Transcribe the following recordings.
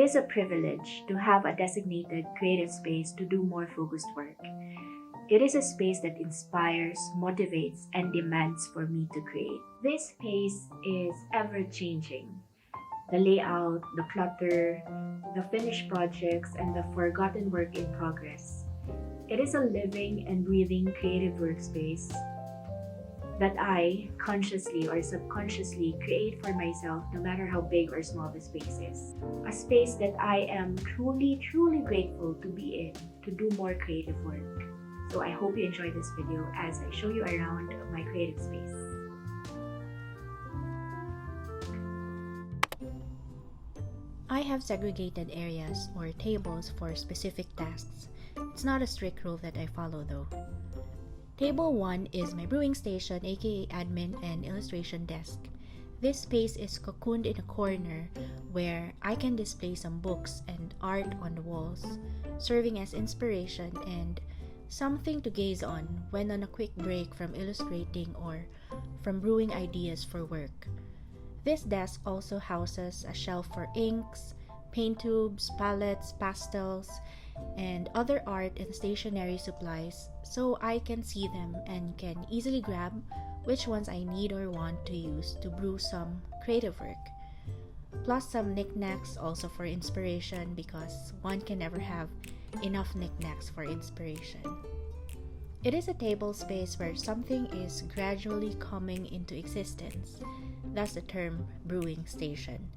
is a privilege to have a designated creative space to do more focused work. It is a space that inspires, motivates, and demands for me to create. This space is ever changing. The layout, the clutter, the finished projects, and the forgotten work in progress. It is a living and breathing creative workspace that I, consciously or subconsciously, create for myself no matter how big or small the space is. A space that I am truly, truly grateful to be in to do more creative work. So I hope you enjoy this video as I show you around my creative space. I have segregated areas or tables for specific tasks. It's not a strict rule that I follow though. Table 1 is my brewing station, aka admin and illustration desk. This space is cocooned in a corner where I can display some books and art on the walls, serving as inspiration and something to gaze on when on a quick break from illustrating or from brewing ideas for work. This desk also houses a shelf for inks, paint tubes, palettes, pastels, and other art and stationery supplies so I can see them and can easily grab which ones I need or want to use to brew some creative work. Plus some knickknacks also for inspiration because one can never have enough knickknacks for inspiration. It is a table space where something is gradually coming into existence. Thus the term brewing station.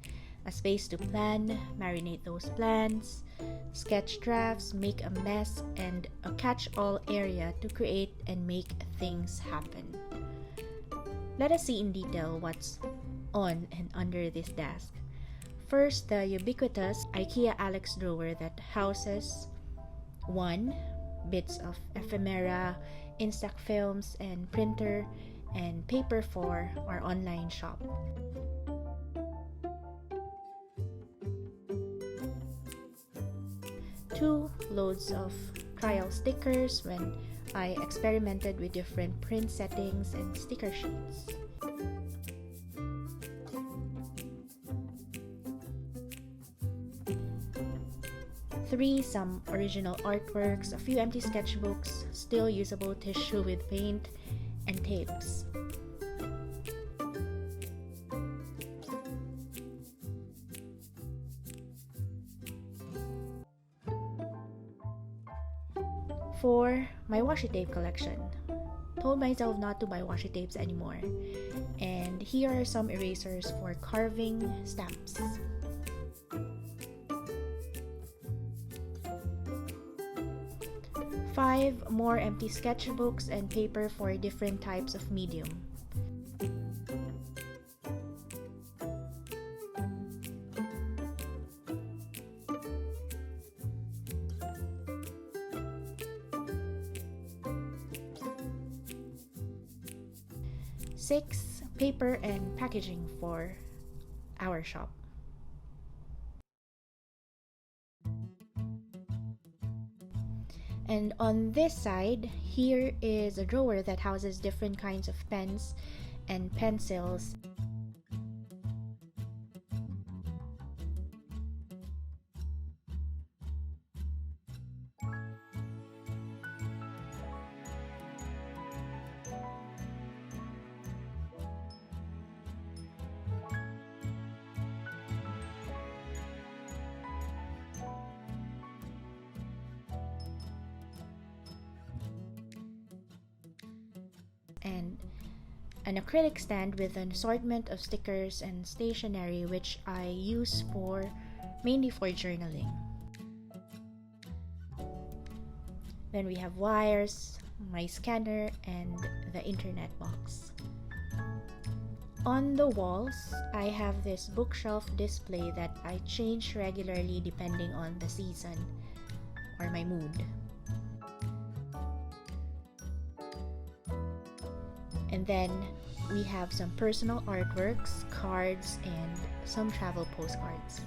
A space to plan, marinate those plans, sketch drafts, make a mess, and a catch-all area to create and make things happen. Let us see in detail what's on and under this desk. First, the ubiquitous IKEA Alex drawer that houses 1. Bits of ephemera, Instax films, and printer, and paper for our online shop. 2. Loads of trial stickers when I experimented with different print settings and sticker sheets. 3. Some original artworks, a few empty sketchbooks, still usable tissue with paint, and tapes. 4. My washi tape collection. Told myself not to buy washi tapes anymore. And here are some erasers for carving stamps. 5. More empty sketchbooks and paper for different types of medium. 6. Paper and packaging for our shop. And on this side, here is a drawer that houses different kinds of pens and pencils. And an acrylic stand with an assortment of stickers and stationery which I use mainly for journaling. Then we have wires, my scanner, and the internet box. On the walls, I have this bookshelf display that I change regularly depending on the season or my mood. And then we have some personal artworks, cards, and some travel postcards.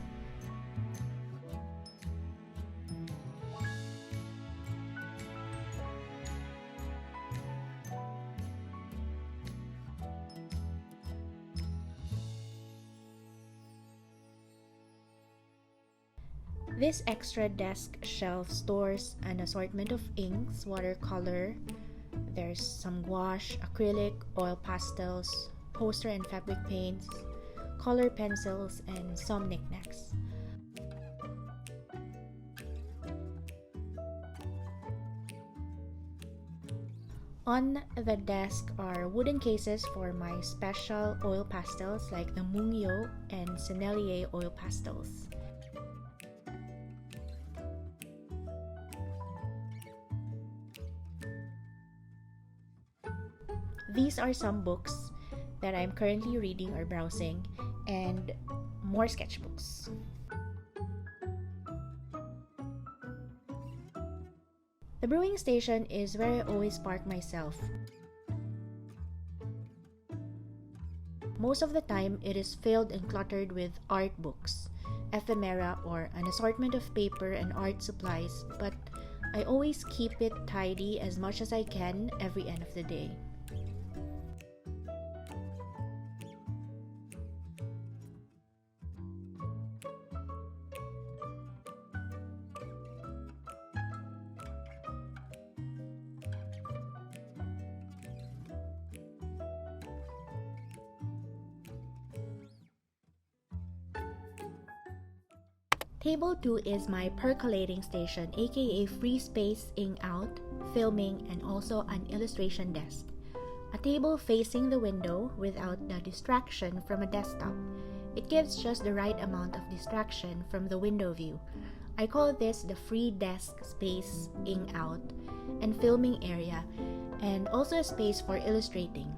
This extra desk shelf stores an assortment of inks, watercolor, there's some gouache, acrylic, oil pastels, poster and fabric paints, color pencils, and some knickknacks. On the desk are wooden cases for my special oil pastels like the Mungyo and Sennelier oil pastels. These are some books that I'm currently reading or browsing, and more sketchbooks. The brewing station is where I always park myself. Most of the time, it is filled and cluttered with art books, ephemera, or an assortment of paper and art supplies, but I always keep it tidy as much as I can every end of the day. Table 2 is my percolating station, aka free space ing out, filming, and also an illustration desk. A table facing the window without the distraction from a desktop. It gives just the right amount of distraction from the window view. I call this the free desk space ing out and filming area, and also a space for illustrating.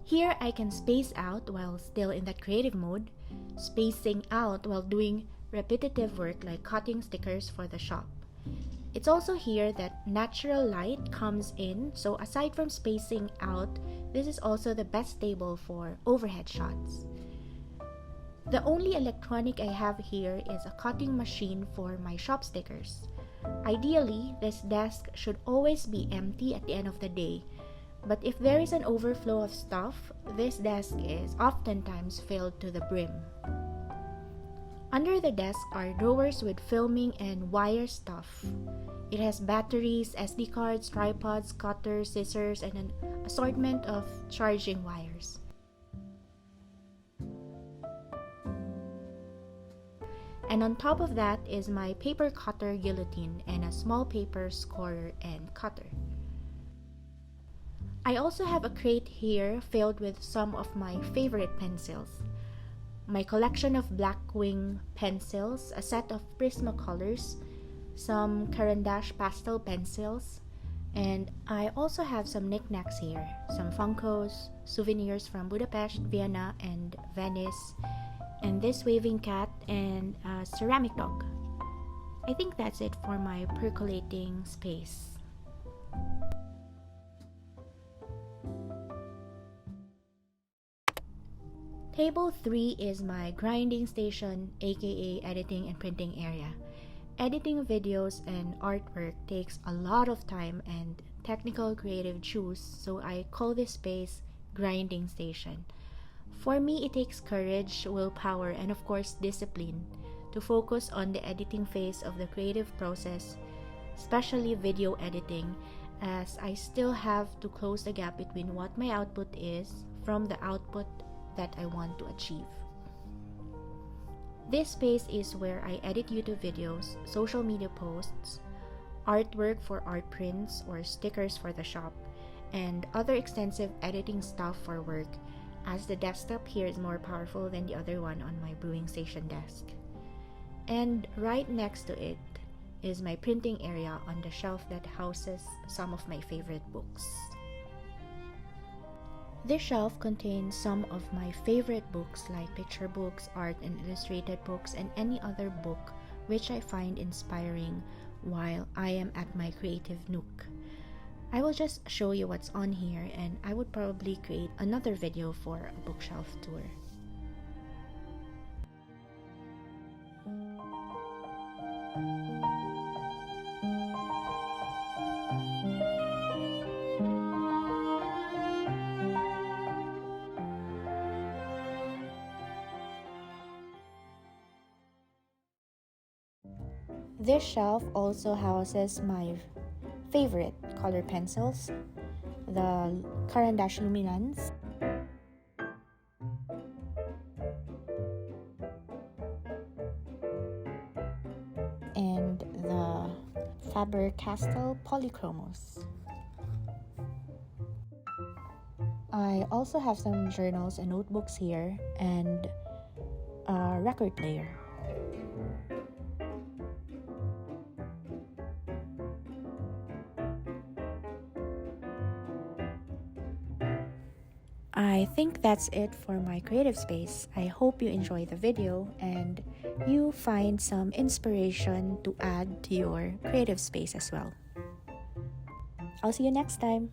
Here I can space out while still in that creative mode, spacing out while doing repetitive work like cutting stickers for the shop. It's also here that natural light comes in, so aside from spacing out, this is also the best table for overhead shots. The only electronic I have here is a cutting machine for my shop stickers. Ideally, this desk should always be empty at the end of the day, but if there is an overflow of stuff, this desk is oftentimes filled to the brim. Under the desk are drawers with filming and wire stuff. It has batteries, SD cards, tripods, cutters, scissors, and an assortment of charging wires. And on top of that is my paper cutter guillotine and a small paper scorer and cutter. I also have a crate here filled with some of my favorite pencils. My collection of Blackwing pencils, a set of Prismacolors, some Caran d'Ache pastel pencils, and I also have some knickknacks here, some Funkos, souvenirs from Budapest, Vienna, and Venice, and this waving cat and a ceramic dog. I think that's it for my percolating space. Table 3 is my grinding station, aka editing and printing area. Editing videos and artwork takes a lot of time and technical creative juice, so I call this space grinding station. For me, it takes courage, willpower, and of course discipline to focus on the editing phase of the creative process, especially video editing, as I still have to close the gap between what my output is from the output that I want to achieve. This space is where I edit YouTube videos, social media posts, artwork for art prints or stickers for the shop, and other extensive editing stuff for work, as the desktop here is more powerful than the other one on my brewing station desk. And right next to it is my printing area on the shelf that houses some of my favorite books. This shelf contains some of my favorite books like picture books, art and illustrated books, and any other book which I find inspiring while I am at my creative nook. I will just show you what's on here, and I would probably create another video for a bookshelf tour. This shelf also houses my favorite color pencils, the Caran d'Ache Luminance, and the Faber-Castell Polychromos. I also have some journals and notebooks here, and a record player. I think that's it for my creative space. I hope you enjoy the video and you find some inspiration to add to your creative space as well. I'll see you next time.